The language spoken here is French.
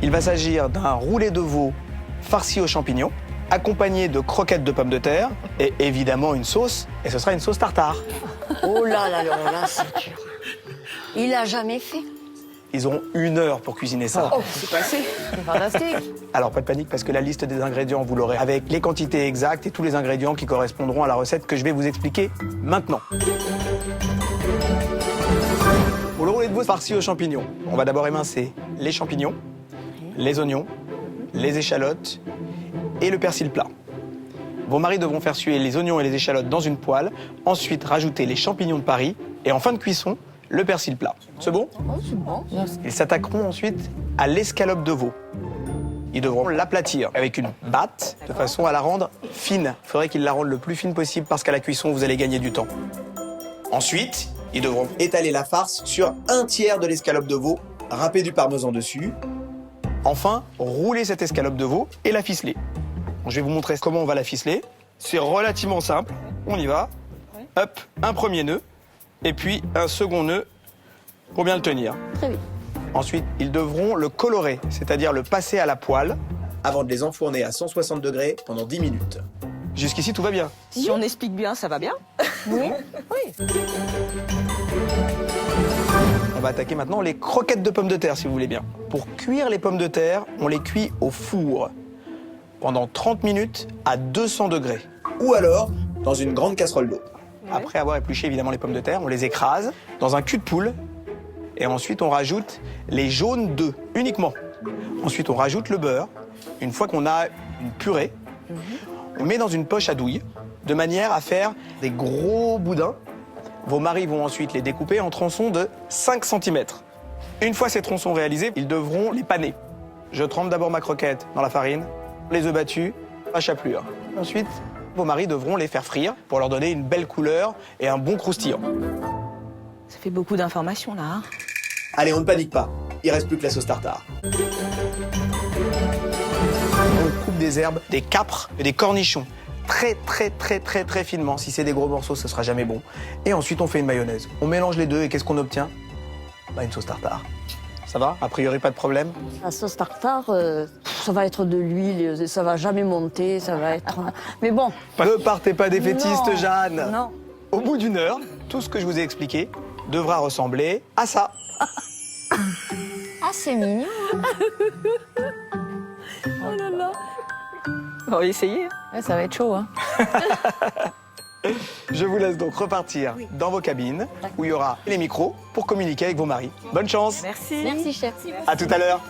Il va s'agir d'un roulé de veau farci aux champignons, accompagné de croquettes de pommes de terre et évidemment une sauce, et ce sera une sauce tartare. Oh là là là là, c'est dur. Il a jamais fait. Ils auront 1 heure pour cuisiner ça. Oh, c'est passé. C'est fantastique. Alors pas de panique parce que la liste des ingrédients, vous l'aurez avec les quantités exactes et tous les ingrédients qui correspondront à la recette que je vais vous expliquer maintenant. Pour le roulé de veau farci aux champignons, on va d'abord émincer les champignons, les oignons, les échalotes et le persil plat. Vos maris devront faire suer les oignons et les échalotes dans une poêle, ensuite rajouter les champignons de Paris et en fin de cuisson, le persil plat. C'est bon? Oh, c'est bon. Ils s'attaqueront ensuite à l'escalope de veau. Ils devront l'aplatir avec une batte de façon à la rendre fine. Il faudrait qu'ils la rendent le plus fine possible parce qu'à la cuisson, vous allez gagner du temps. Ensuite, ils devront étaler la farce sur 1/3 de l'escalope de veau, râper du parmesan dessus. Enfin, rouler cette escalope de veau et la ficeler. Je vais vous montrer comment on va la ficeler. C'est relativement simple. On y va. Hop, un premier nœud et puis un second nœud pour bien le tenir. Très bien. Ensuite, ils devront le colorer, c'est-à-dire le passer à la poêle avant de les enfourner à 160 degrés pendant 10 minutes. Jusqu'ici, tout va bien. Si on explique bien, ça va bien. Oui. On va attaquer maintenant les croquettes de pommes de terre, si vous voulez bien. Pour cuire les pommes de terre, on les cuit au four pendant 30 minutes à 200 degrés. Ou alors dans une grande casserole d'eau. Après avoir épluché évidemment les pommes de terre, on les écrase dans un cul de poule et ensuite on rajoute les jaunes d'œufs uniquement. Ensuite on rajoute le beurre. Une fois qu'on a une purée, on met dans une poche à douille de manière à faire des gros boudins. Vos maris vont ensuite les découper en tronçons de 5 cm. Une fois ces tronçons réalisés, ils devront les paner. Je trempe d'abord ma croquette dans la farine, les œufs battus, la chapelure. Ensuite, vos maris devront les faire frire pour leur donner une belle couleur et un bon croustillant. Ça fait beaucoup d'informations là. Hein. Allez, on ne panique pas. Il reste plus que la sauce tartare. On coupe des herbes, des capres et des cornichons. Très finement. Si c'est des gros morceaux, ce sera jamais bon. Et ensuite, on fait une mayonnaise. On mélange les deux et qu'est-ce qu'on obtient? Une sauce tartare. Ça va? A priori, pas de problème? La sauce tartare, ça va être de l'huile, ça va jamais monter, ça va être... Mais bon. Ne partez pas défaitiste, Non, Jeanne. non. Au bout d'1 heure, tout ce que je vous ai expliqué devra ressembler à ça. Ah, c'est mignon. Oh là là. On va essayer. Ouais, ça va être chaud, hein. Je vous laisse donc repartir dans vos cabines où il y aura les micros pour communiquer avec vos maris. Bonne chance. Merci. Merci, chef. À tout à l'heure.